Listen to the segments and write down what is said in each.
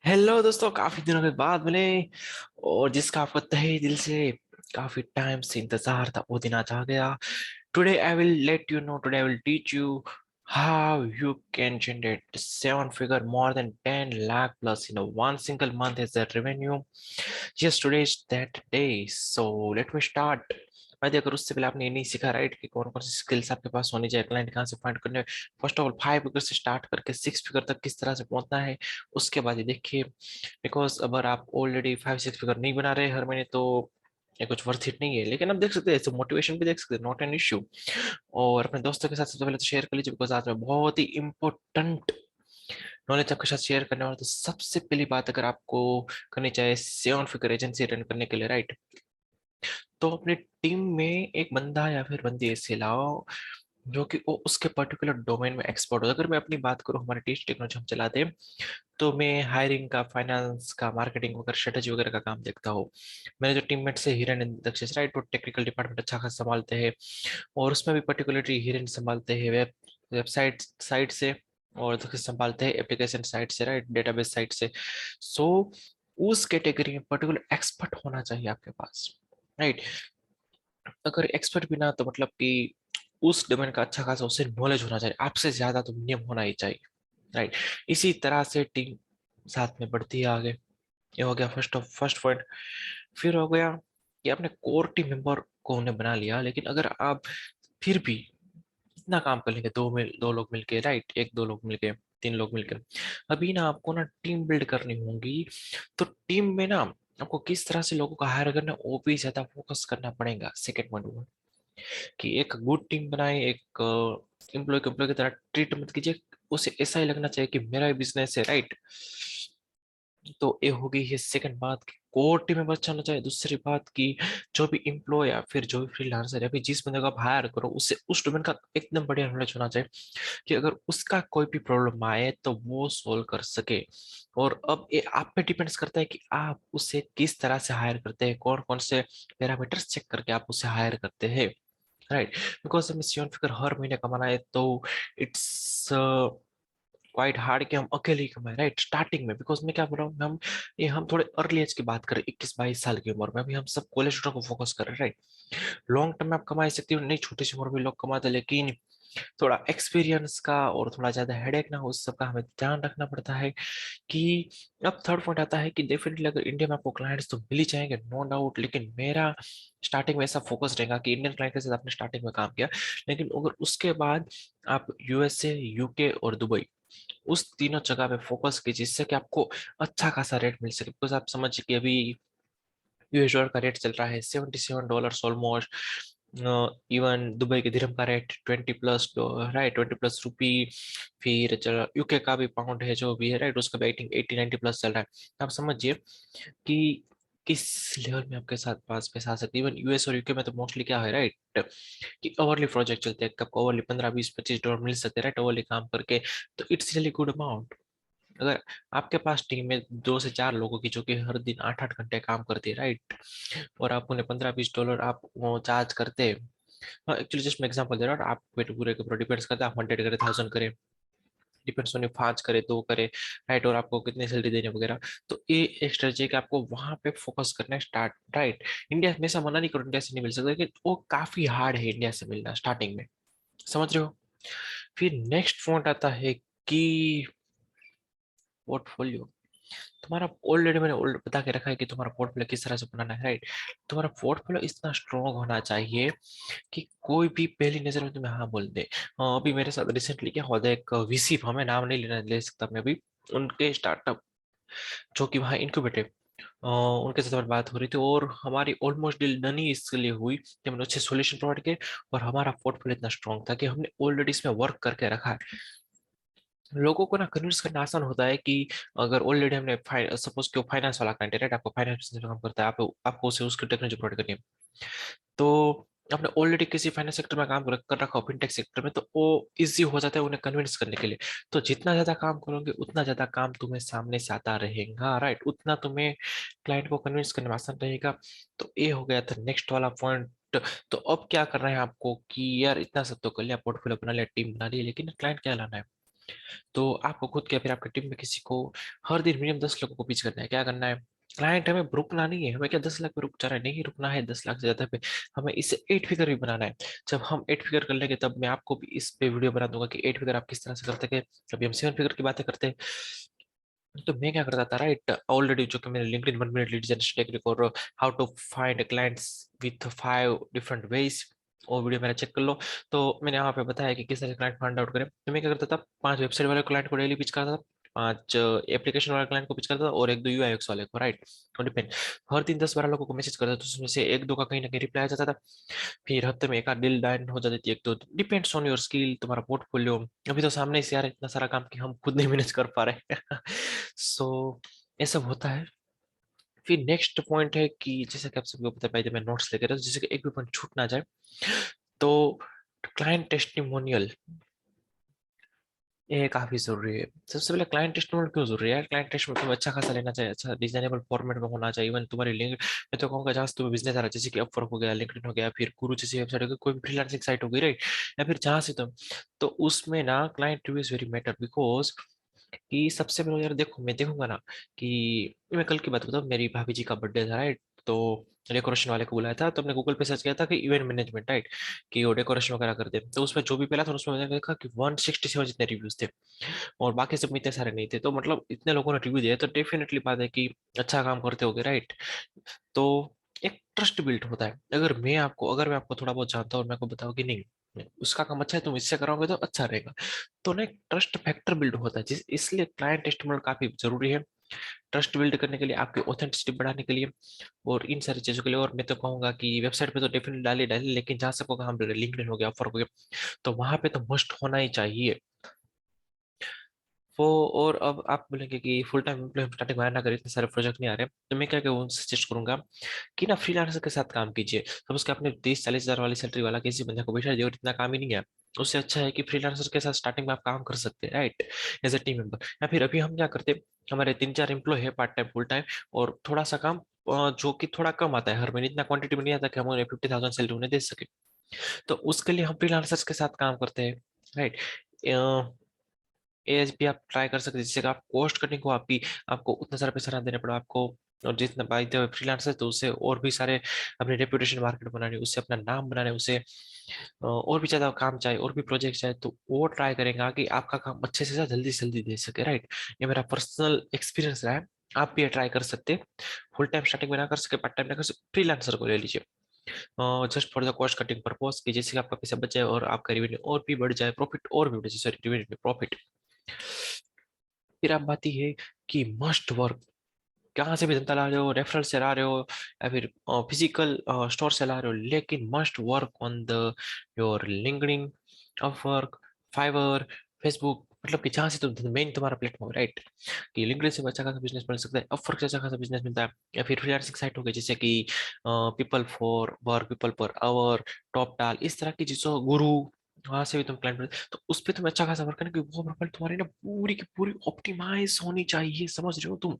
Hello दोस्तों, काफी दिनों के बाद मिले। और जिसका आपको तहे दिल से काफी टाइम से इंतजार था, वो दिन आज आ गया। Today I will teach you how you can generate seven figure more than 10 lakh plus in a one single month as a revenue. Yes, today is that day, so let me start. भाई, अगर उससे पहले आपने ये नहीं सीखा right कि कौन कौन सी स्किल्स आपके पास होनी चाहिए, क्लाइंट कहाँ से फाइंड करने, फर्स्ट ऑफ ऑल 5 फिगर से स्टार्ट करके 6 फिगर तक किस तरह से पहुंचना है, उसके बाद ये देखिए। बिकॉज अगर आप ऑलरेडी 5 6 फिगर नहीं बना रहे हर महीने, तो ये कुछ वर्थ इट नहीं है। लेकिन आप देख सकते हैं, मोटिवेशन भी देख सकते हैं, नॉट एन इश्यू। और अपने दोस्तों के साथ सबसे पहले तो शेयर कर लीजिए, बिकॉज आज मैं बहुत ही इंपॉर्टेंट नॉलेज आपके साथ शेयर करने वाला। तो सबसे पहली बात अगर आपको करनी चाहिए 7 फिगर एजेंसी रन करने के लिए, राइट, तो अपनी टीम में एक बंदा या फिर बंदी ऐसे लाओ जो कि वो उसके पर्टिकुलर डोमेन में एक्सपर्ट हो। अगर मैं अपनी बात करूँ, हमारे टीच टेक्नोलॉजी हम चलाते हैं, तो मैं हायरिंग का, फाइनेंस का, मार्केटिंग वगैरह, स्ट्रेटेजी वगैरह का काम देखता हूँ। मेरे जो टीममेट्स है हिरन एंड दक्षिश, राइट, वो टेक्निकल डिपार्टमेंट अच्छा खासा संभालते हैं। और उसमें भी पर्टिकुलरली हिरन संभालते हैं वेबसाइट साइट से, और दक्षिश संभालते हैं एप्लीकेशन साइट से, राइट, डेटाबेस साइट से। सो उस कैटेगरी में पर्टिकुलर एक्सपर्ट होना चाहिए आपके पास, राइट। अगर एक्सपर्ट भी ना, तो मतलब कि उस डोमेन का अच्छा खासा उसे नॉलेज होना चाहिए, आपसे ज्यादा तो मिनिमम होना ही चाहिए, राइट। इसी तरह से टीम साथ में बढ़ती है आगे। ये हो गया फर्स्ट पॉइंट। फिर हो गया कि आपने कोर टीम मेंबर को उन्हें बना लिया, लेकिन अगर आप फिर भी इतना काम कर लेंगे, दो लोग मिलके, राइट, एक दो लोग मिलके, तीन लोग मिलके, अभी ना आपको ना टीम बिल्ड करनी होगी। तो टीम में ना आपको किस तरह से लोगों का हायर करना, वो भी ज्यादा फोकस करना पड़ेगा। सेकेंड पॉइंट कि एक गुड टीम बनाए, एक एम्प्लॉय की तरह ट्रीट मत कीजिए। उसे ऐसा ही लगना चाहिए कि मेरा ही बिजनेस है, राइट। तो ये हो गई ये सेकंड बात की कोर टीम में बच्चा होना चाहिए। दूसरी बात की जो भी एम्प्लॉय या फिर जो भी फ्रीलांसर या फिर जिस बंदे को आप हायर करो, उससे उस डोमेन का एकदम बढ़िया नॉलेज होना चाहिए कि अगर उसका कोई भी प्रॉब्लम आए तो वो सोल्व कर सके। और अब ये आप पे डिपेंड्स करता है कि आप उसे किस तरह से हायर करते हैं, कौन कौन से पैरामीटर्स चेक करके आप उसे हायर करते हैं, राइट। बिकॉज हमें 7 फिगर हर महीने कमाना है, तो इट्स क्वाइट हार्ड कि हम अकेले ही कमाए, राइट, स्टार्टिंग में। बिकॉज मैं क्या बोल रहा हूँ, हम थोड़े अर्ली एज की बात करें, 21 22 साल की उम्र में, अभी हम सब कॉलेज स्टूडेंट को फोकस कर रहे हैं, राइट। लॉन्ग टर्म में आप कमा सकते हो, नहीं, छोटी सी उम्र में लोग कमाते हैं, लेकिन थोड़ा एक्सपीरियंस का और थोड़ा ज्यादा हेडेक ना हो, उस सब का हमें ध्यान रखना पड़ता है। कि अब थर्ड पॉइंट आता है कि डेफिनेटली अगर इंडिया में आपको क्लाइंट्स तो मिल ही जाएंगे, नो डाउट, लेकिन मेरा स्टार्टिंग में ऐसा फोकस रहेगा कि इंडियन क्लाइंट के साथ आपने स्टार्टिंग में काम किया, लेकिन अगर उसके बाद आप यूएसए, यूके और दुबई, उस तीनों जगह पे फोकस कीजिए, जिससे कि आपको अच्छा खासा रेट मिल सके। बिकॉज आप समझिए कि अभी यूएस डॉलर का रेट चल रहा है $77 ऑलमोस्ट। इवन दुबई के दिरहम का रेट 20 प्लस, राइट, 20 प्लस रुपी। फिर चलो यूके का भी पाउंड है जो भी है, राइट, उसका भी 80 80 90 प्लस चल रहा है। आप समझिए कि किस लेवल में आपके साथ पास पैसा आ सकती है। इवन यूएस और यूके में तो मोस्टली क्या है, राइट, कि ओवरली प्रोजेक्ट चलते हैं, आपको ओवरली 15 20 25 डॉलर मिल सकते हैं, राइट, ओवरली काम करके। तो इट्स रियली गुड अमाउंट। अगर आपके पास टीम में 2 से 4 लोगों की जो कि हर दिन 8 8 घंटे काम करती है, राइट, और आप उन्हें 15 20 डॉलर आप वो चार्ज करते हैं। एक्चुअली जस्ट मैं एग्जांपल दे रहा हूँ, आप पूरे के पूरे डिपेंड्स करता है, आप 100 करे, 1000 करे, डिपेंड्स ऑन 5 करे, 2 करे, राइट, और आपको कितनी सैलरी देने वगैरह। तो ये एक स्ट्रेटेजी कि आपको वहां पे फोकस करना है, स्टार्ट, राइट। इंडिया में ऐसा मना नहीं करो, इंडिया से नहीं मिल सकता, लेकिन वो काफी हार्ड है इंडिया से मिलना स्टार्टिंग में, समझ रहे हो। फिर नेक्स्ट पॉइंट आता है कि पोर्टफोलियो। तुम्हारा ऑलरेडी मैंने बता के रखा है कि तुम्हारा पोर्टफोलियो किस तरह से बनाना है, राइट। तुम्हारा पोर्टफोलियो इतना स्ट्रॉन्ग होना चाहिए कि कोई भी पहली नजर में तुम्हें हाँ बोल दे। अभी मेरे साथ रिसेंटली क्या हुआ था, एक वीसी, हमें नाम नहीं लेना ले सकता मैं अभी, उनके स्टार्टअप जो कि वहाँ इनक्यूबेटर, उनके साथ हमारी बात हो रही थी, और हमारी ऑलमोस्ट डील डन ही इसके लिए हुई कि हमने अच्छे सॉल्यूशन प्रोवाइड किए। और हमारा पोर्टफोलियो इतना स्ट्रॉन्ग था कि हमने ऑलरेडी इसमें वर्क करके रखा है। लोगों को ना कन्विंस करना आसान होता है कि अगर ऑलरेडी हमने सपोज कि फाइनेंस वाला कैंडिडेट है, आपको फाइनेंस बिजनेस में काम करता है, आपको उसे उसकी टेक्नोलॉजी प्रोवाइड करनी है। तो आपने ऑलरेडी किसी फाइनेंस सेक्टर में काम कर रखा हो, फिनटेक सेक्टर में, तो वो इजी हो जाता है उन्हें कन्विंस करने के लिए। तो जितना ज्यादा काम करोगे, उतना ज्यादा काम तुम्हें सामने से आता रहेगा, राइट, उतना तुम्हें क्लाइंट को कन्विंस करने में आसान रहेगा। तो ये हो गया था नेक्स्ट वाला पॉइंट। तो अब क्या करना है आपको कि यार इतना सब तो कर लिया, पोर्टफोलियो बना लिया, टीम बना ली, लेकिन क्लाइंट क्या लाना है। तो आपको खुद के फिर आपकी टीम में किसी को हर दिन मिनिमम 10 लोगों को पिच करना है। क्या करना है? क्लाइंट हमें रुकना नहीं है, हमें क्या 10 लाख पे रुक जा रहा है, नहीं रुकना है 10 लाख से ज्यादा पे, हमें इसे 8 फिगर भी बनाना है। जब हम 8 फिगर कर लेंगे तब मैं आपको भी इस पे वीडियो बना दूंगा कि 8 फिगर आप किस तरह से करते हैं। अभी हम 7 फिगर की बातें करते हैं। तो मैं क्या करता था, राइट, ऑलरेडी जो कि मैंने LinkedIn 1 minute lead generation technique और how to find clients with 5 different ways, और वीडियो मेरा चेक कर लो। तो मैंने यहाँ पे बताया कि किस तरह से क्लाइंट फाइंड आउट करें। तो मैं क्या करता था, 5 वेबसाइट वाले क्लाइंट को डेली पिच करता था, 5 एप्लीकेशन वाले क्लाइंट को पिच करता था, और 1-2 यूआईएक्स वाले को, राइट। और डिपेंड, हर दिन 10-12 लोगों को मैसेज करता था, तो उसमें से 1-2 का कहीं ना कहीं रिप्लाई आ जाता था। फिर हफ्ते में एक आध डील डाइन हो जाती थी, एक तो डिपेंड्स ऑन योर स्किल, तुम्हारा पोर्टफोलियो। अभी तो सामने से यार इतना सारा काम कि हम खुद नहीं मैनेज कर पा रहे। सो ये सब होता है। फिर नेक्स्ट पॉइंट है कि जैसे कि आप सबको पता है, पहले मैं नोट्स लेकर जैसे कि एक भी पॉइंट छूट ना जाए। तो क्लाइंट टेस्टिमोनियल, ये काफी जरूरी है। सबसे पहले क्लाइंट टेस्टिमोनियल क्यों जरूरी है? क्लाइंट टेस्टिमोनियल तुम्हें अच्छा खासा लेना चाहिए, अच्छा डिजाइनेबल फॉर्मेट में होना चाहिए। इवन तुम्हारी लिंक, मैं तो कहूँगा जहाँ से तुम्हें बिजनेस आ रहा है, जैसे कि अपवर्क हो गया, लिंक्डइन हो गया, फिर गुरु जैसी वेबसाइट हो गई, कोई भी फ्रीलांसिंग साइट हो गई, राइट, या फिर जहाँ से तुम, तो उसमें ना client reviews very matter, because कि सबसे पहले यार देखो, मैं देखूंगा ना कि मैं कल की बात बताऊँ, मेरी भाभी जी का बर्थडे था, राइट। तो डेकोरेशन वाले को बुलाया था, तो हमने गूगल पे सर्च किया था कि इवेंट मैनेजमेंट, राइट, कि वो डेकोरेशन वगैरह कर दे। तो उसमें जो भी पहला था उसमें मैंने देखा कि 167 जितने रिव्यूज थे, और बाकी सब में इतने सारे नहीं थे। तो मतलब इतने लोगों ने रिव्यू दिया, तो डेफिनेटली बात है कि अच्छा काम करते होगे, राइट। तो एक ट्रस्ट बिल्ड होता है। अगर मैं आपको थोड़ा बहुत जानता हूँ और मैं आपको बताऊँ कि नहीं, उसका काम अच्छा है, तुम इससे कराओगे तो अच्छा रहेगा, तो ना एक ट्रस्ट फैक्टर बिल्ड होता है, जिस इसलिए क्लाइंट टेस्टिमोनियल काफी जरूरी है, ट्रस्ट बिल्ड करने के लिए, आपकी ऑथेंटिसिटी बढ़ाने के लिए, और इन सारी चीजों के लिए। और मैं तो कहूंगा कि वेबसाइट पे तो डेफिनेटली डाली डाली, लेकिन जहाँ सबको काम लिंक्डइन हो गया, अपवर्क हो गया, तो वहां पे तो मस्ट होना ही चाहिए वो। और अब आप बोलेंगे कि फुल टाइम एम्प्लॉय स्टार्टिंग में ना करें, इतने सारे प्रोजेक्ट नहीं आ रहे, तो मैं क्या क्या सजेस्ट करूंगा कि ना फ्रीलांसर के साथ काम कीजिए। सपोज कि आपने 30-40 हजार वाली सैलरी वाला किसी बंदे को बैठा दिया और इतना काम ही नहीं है, उससे अच्छा है कि फ्रीलांसर के साथ स्टार्टिंग में आप काम कर सकते हैं, right, as a team member. या फिर अभी हम क्या करते हैं, हमारे 3-4 एम्प्लॉय है पार्ट टाइम फुल टाइम, और थोड़ा सा काम जो कि थोड़ा कम आता है हर महीने, इतना क्वांटिटी में नहीं आता कि हम उन्हें 50,000 सैलरी उन्हें दे सके, तो उसके लिए हम फ्रीलांसर्स के साथ काम करते हैं, राइट। एएच भी आप ट्राई कर सकते हैं, जिससे कि आप कॉस्ट कटिंग को, आपकी आपको उतना सारा पैसा ना देना पड़ा आपको। और जितना बाई द फ्रीलांसर है, तो उससे और भी सारे अपने रेपुटेशन मार्केट बनाने, उससे अपना नाम बनाने, उससे और भी ज्यादा काम चाहे, और भी प्रोजेक्ट चाहे, तो वो ट्राई करेंगे कि आपका काम अच्छे से जल्दी से जल्दी दे सके, राइट। ये मेरा पर्सनल एक्सपीरियंस रहा है। आप भी ये ट्राई कर सकते हैं। फुल टाइम स्टार्टिंग में ना कर सके, पार्ट टाइम ना कर सके, फ्रीलांसर को ले लीजिए, just for the cost cutting purpose, कि जैसे कि आपका पैसा बच जाए और आपका रेवेन्यू और भी बढ़ जाए, प्रॉफिट और भी बढ़ जाए, सॉरी रेवेन्यू प्रॉफिट। फिर आप बात ये है कि मस्ट वर्क, कहाँ से भी धंधा ला रहे हो, रेफरल से ला रहे हो, या फिर फिजिकल स्टोर से ला रहे हो, लेकिन must work on the your LinkedIn, Upwork, Fiverr, Facebook, मतलब कि जहाँ से तुम मेन तुम्हारा प्लेटफॉर्म, राइट, कि लिंक्डइन से अच्छा खासा बिजनेस बन सकता है, अपवर्क से अच्छा खासा बिजनेस मिलता है, या फिर फ्रीलांसिंग साइट हो गई जैसे कि people for work, people per hour, top टाल, इस तरह की चीजों, गुरु, वहां से भी तुम क्लाइंट, तो उस पर तुम्हें अच्छा खासा वर्क करना, क्योंकि वो प्रोफाइल तुम्हारी ना पूरी की पूरी ऑप्टिमाइज होनी चाहिए, समझ रहे हो तुम।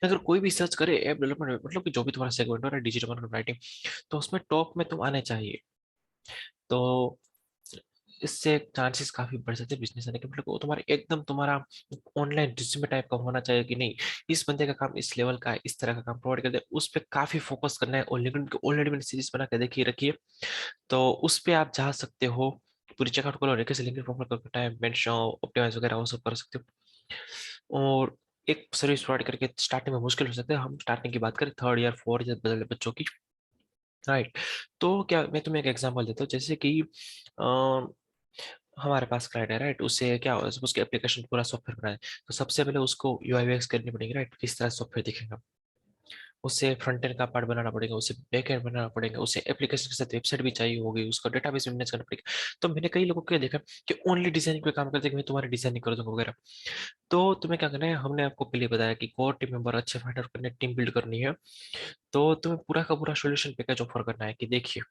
अगर कोई भी सर्च करे ऐप डेवलपमेंट, मतलब कि जो भी तुम्हारा सेगमेंट हो रहा है, डिजिटल मार्केटिंग राइटिंग, तो उसमें टॉप में तुम आने चाहिए। तो इससे चांसेस काफी बढ़ सकते हैं बिजनेस आने के, मतलब वो तुम्हारे एकदम तुम्हारा ऑनलाइन रिज्यूमे टाइप का होना चाहिए कि नहीं, इस बंदे का काम इस लेवल का है, इस तरह का काम प्रोवाइड कर दे, उस पर काफी फोकस करना है। और लिंक्डइन की ऑलरेडी मैंने सीरीज बना के देखी रखी है, तो उस पे आप जा सकते हो, पूरी चेकआउट करो, और कैसे लिंक्डइन प्रोफाइल करके टाइम मेंशन ऑप्टिमाइज वगैरह वो सब कर सकते हो। और एक सर्विस प्रोवाइड करके स्टार्टिंग में मुश्किल हो सकता है, हम स्टार्टिंग की बात करें, 3rd ईयर 4th ईयर बदले बच्चों की, राइट। तो क्या, मैं तुम्हें एक एग्जांपल देता हूँ, जैसे कि हमारे पास क्लाइंट है, राइट, उससे क्या हो, उसके एप्लीकेशन पूरा सॉफ्टवेयर बनाए, तो सबसे पहले उसको यूआई यूएक्स करनी पड़ेगी, राइट, किस तरह सॉफ्टवेयर दिखेगा, उससे फ्रंट एंड का पार्ट बनाना पड़ेगा, उसे बैक एंड बनाना पड़ेगा, उसे एप्लीकेशन के साथ वेबसाइट भी चाहिए होगी, उसका डेटाबेस भी मैनेज करना पड़ेगा। तो मैंने कई लोगों को देखा कि ओनली डिजाइनिंग पे काम करते हैं, कि मैं तुम्हारी डिजाइनिंग कर दूंगा वगैरह। तो तुम्हें क्या करना है, हमने आपको पहले बताया कि कोर टीम मेंबर अच्छे फाइंड आउट करने, टीम बिल्ड करनी है, तो तुम्हें पूरा का पूरा सोल्यूशन पैकेज ऑफर करना है, कि देखिए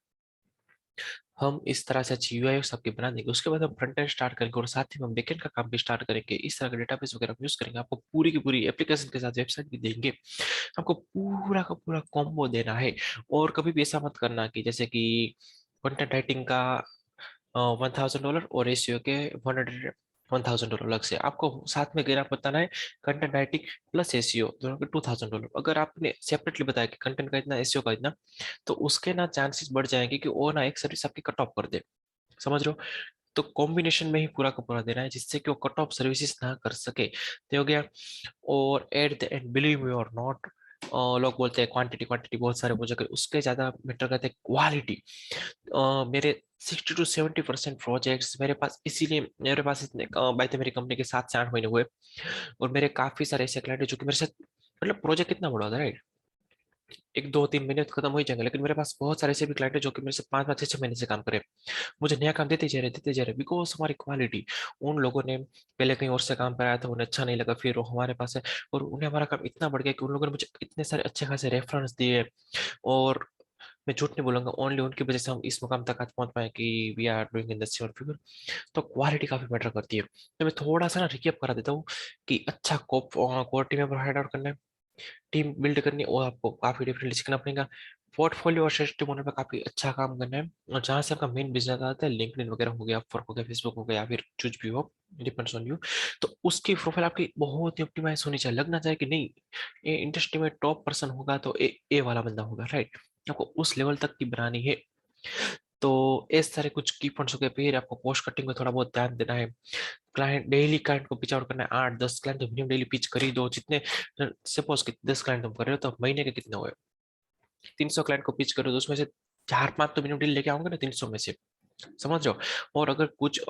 हम इस तरह से अच्छी यूआई सबकी बना देंगे, उसके बाद हम फ्रंट एंड स्टार्ट करेंगे, और साथ ही में हम बैकएंड का काम भी स्टार्ट करेंगे, इस तरह का डेटाबेस वगैरह यूज करेंगे, आपको पूरी की पूरी एप्लीकेशन के साथ वेबसाइट भी देंगे, आपको पूरा का पूरा कॉम्बो देना है। और कभी भी ऐसा मत करना कि जैसे कि कंटेंट राइटिंग का $1,000 और एसईओ के 100 $1000 अलग से आपको साथ में गिरा बताना है। कंटेंट राइटिंग प्लस एसईओ दोनों के $2000। अगर आपने सेपरेटली बताया कि कंटेंट का इतना, एसईओ का इतना, तो उसके ना चांसेस बढ़ जाएंगे कि वो ना एक सर्विस आपकी कट ऑफ कर दे। समझ रहे हो? तो कॉम्बिनेशन में ही पूरा का पूरा देना है जिससे कि वो कट ऑफ सर्विसेज ना कर सके, तो हो गया। और at the end believe me और नॉट, लोग बोलते हैं क्वांटिटी क्वांटिटी बहुत सारे प्रोजेक्ट, उसके ज्यादा मैटर करते हैं क्वालिटी। मेरे 60 to 70% प्रोजेक्ट्स मेरे पास, इसीलिए मेरे पास इतने भाई थे मेरी कंपनी के 7 से 8 महीने हुए। और मेरे काफी सारे ऐसे क्लाइंट हैं जो कि मेरे साथ, मतलब प्रोजेक्ट कितना बड़ा होता है राइट, 1 2 3 महीने तो खत्म हो ही जाएंगे, लेकिन मेरे पास बहुत सारे ऐसे भी क्लाइंट है जो कि मेरे से 5 5 6 6 महीने से काम करे, मुझे नया काम देते जा रहे बिकॉज हमारी क्वालिटी। उन लोगों ने पहले कहीं और से काम कराया था, उन्हें अच्छा नहीं लगा, फिर वो हमारे पास है। और उन्हें हमारा काम इतना बढ़ गया कि उन लोगों ने मुझे इतने सारे अच्छे खासे रेफरेंस दिए। और मैं झूठ नहीं बोलूंगा, ओनली उनकी वजह से हम इस मुकाम तक आज पहुंच पाए कि we are doing in the seven figure. तो क्वालिटी काफी मैटर करती है। तो मैं थोड़ा सा ना रिकेप करा देता हूँ कि अच्छा core team member hide out करना है, टीम बिल्ड करनी है, और आपको काफी डिफरेंटली सीखना पड़ेगा। पोर्टफोलियो और सिस्टम होने पर काफी अच्छा काम करना है। और जहाँ से आपका मेन बिजनेस आता है, लिंक्डइन वगैरह हो गया, अपवर्क हो गया, फेसबुक हो गया, या फिर कुछ भी हो, डिपेंड्स ऑन यू। तो उसकी प्रोफाइल आपकी बहुत ही ऑप्टिमाइज होनी चाहिए, लगना चाहिए कि नहीं ये इंडस्ट्री में टॉप पर्सन होगा तो ए वाला बंदा होगा, राइट। आपको उस लेवल तक की बनानी है। तो इस तरह कुछ की पॉइंट्स हो गए। फिर आपको पोस्ट कटिंग में थोड़ा बहुत ध्यान देना है। क्लाइंट डेली क्लाइंट को पिच आउट करना है, 8 10 क्लाइंट तो मिनिमम डेली पिच कर ही दो। जितने, सपोज कि 10 क्लाइंट तुम कर रहे हो तो महीने के कितने हुए, 300 क्लाइंट को पिच करो तो उसमें से 4 5 तो मिनिमम डील लेके आऊंगा ना 300 में से। समझ रहे हो? और अगर कुछ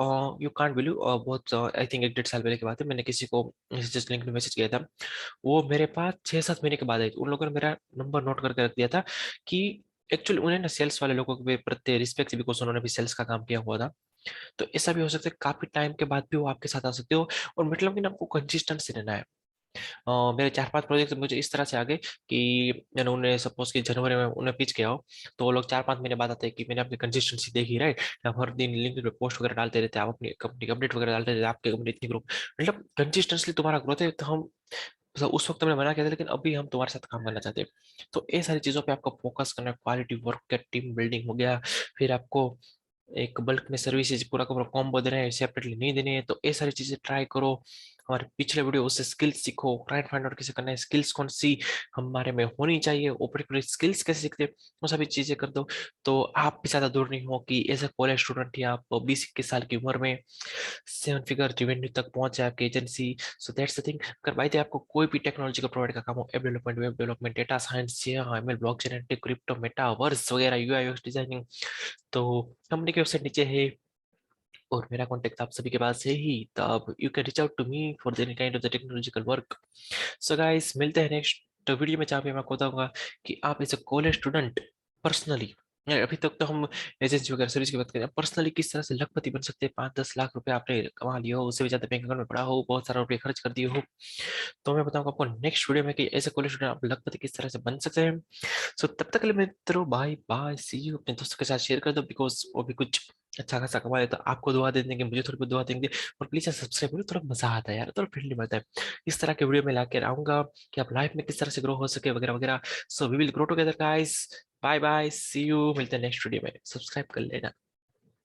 यू कांट बिलीव, बहुत आई थिंक 1 1.5 साल पहले की बात है, मैंने किसी को जस्ट लिंक में मैसेज किया था, वो मेरे पास 6 7 महीने के बाद आई थी। उन लोगों ने मेरा नंबर नोट करके रख दिया था कि एक्चुअली उन्हें ना सेल्स वाले लोगों के प्रति रिस्पेक्ट, बिकॉज उन्होंने भी सेल्स का काम किया हुआ था। तो ऐसा भी हो सकता है काफी टाइम के बाद भी वो आपके साथ आ सकते हो। और मतलब कि ना आपको कंसिस्टेंसी रहना है। मेरे 4 5 प्रोजेक्ट मुझे इस तरह से आ गए कि मैंने उन्हें, सपोज कि जनवरी में उन्हें पिच किया हो, तो वो लोग 4 5 महीने बाद आते हैं कि मैंने अपनी कंसिस्टेंसी देखी, राइट। आप हर दिन लिंक्डइन पे पोस्ट वगैरह डालते रहते हैं, आप अपनी कंपनी की अपडेट वगैरह डालते रहते हैं, आपके कंपनी इतनी ग्रो, मतलब कंसिस्टेंटली तुम्हारा ग्रोथ है। तो हम, तो उस वक्त मैंने मना किया था, लेकिन अभी हम तुम्हारे साथ काम करना चाहते हैं। तो ये सारी चीजों पे आपको फोकस करना है। क्वालिटी वर्क, टीम बिल्डिंग हो गया। फिर आपको एक बल्क में सर्विसेज पूरा का पूरा कॉम्बो देना है, सेपरेटली नहीं देने हैं, तो ये सारी चीजें ट्राई करो। हमारे पिछले वीडियो उससे स्किल्स सीखो, क्लाइंट फाइंड आउट कैसे करना है, स्किल्स कौन सी हमारे में होनी चाहिए, ऊपर स्किल्स कैसे सीखते हैं, वो सभी चीजें कर दो। तो आप भी ज्यादा दूर नहीं हो कि एज ए कॉलेज स्टूडेंट ही आप 20 21 साल की उम्र में 7 फिगर रेवेन्यू तक पहुंचे आपकी agency. So that's the thing. अगर भाई आपको कोई भी टेक्नोलॉजी का प्रोवाइड का काम हो, app development, web development, data science, ML, blockchain, crypto, metaverse वगैरह, यूआई यूएक्स डिजाइनिंग, तो कंपनी की वेबसाइट नीचे है। और मेरा कॉन्टेक्ट आप सभी के पास है ही, तो आप you can reach out to me for any kind of the technological work. So guys, मिलते हैं नेक्स्ट वीडियो में, जहाँ पे मैं आपको बताऊंगा कि आप as a college student personally, अभी तक तो हम एजेंसी वगैरह सर्विस की बात करें, पर्सनली किस तरह से लखपति बन सकते हैं। 5 10 लाख रुपए आपने कमा लिया हो, उससे भी ज्यादा बैंक अकाउंट में पड़ा हो, बहुत सारा रुपये खर्च कर दिए हो, तो मैं बताऊंगा आपको नेक्स्ट वीडियो में कि एज ए कॉलेज स्टूडेंट आप लखपति किस तरह से बन सकते हैं। सो तब तक के लिए मित्रों, बाय बाय, सी यू। अपने दोस्तों के साथ शेयर कर दो, बिकॉज वो भी कुछ अच्छा खासा कमा ले, तो आपको दुआ दे देंगे, मुझे थोड़ी बहुत दुआ देंगे। और प्लीज सब्सक्राइब करो, थोड़ा मजा आता है यार, थोड़ा फ्रेंडली बनता है। इस तरह के वीडियो में लाके आऊंगा कि आप लाइफ में किस तरह से ग्रो हो सके, वगैरह वगैरह। So we will grow together guys. Bye bye, see you, मिलते हैं नेक्स्ट वीडियो में, सब्सक्राइब कर लेना।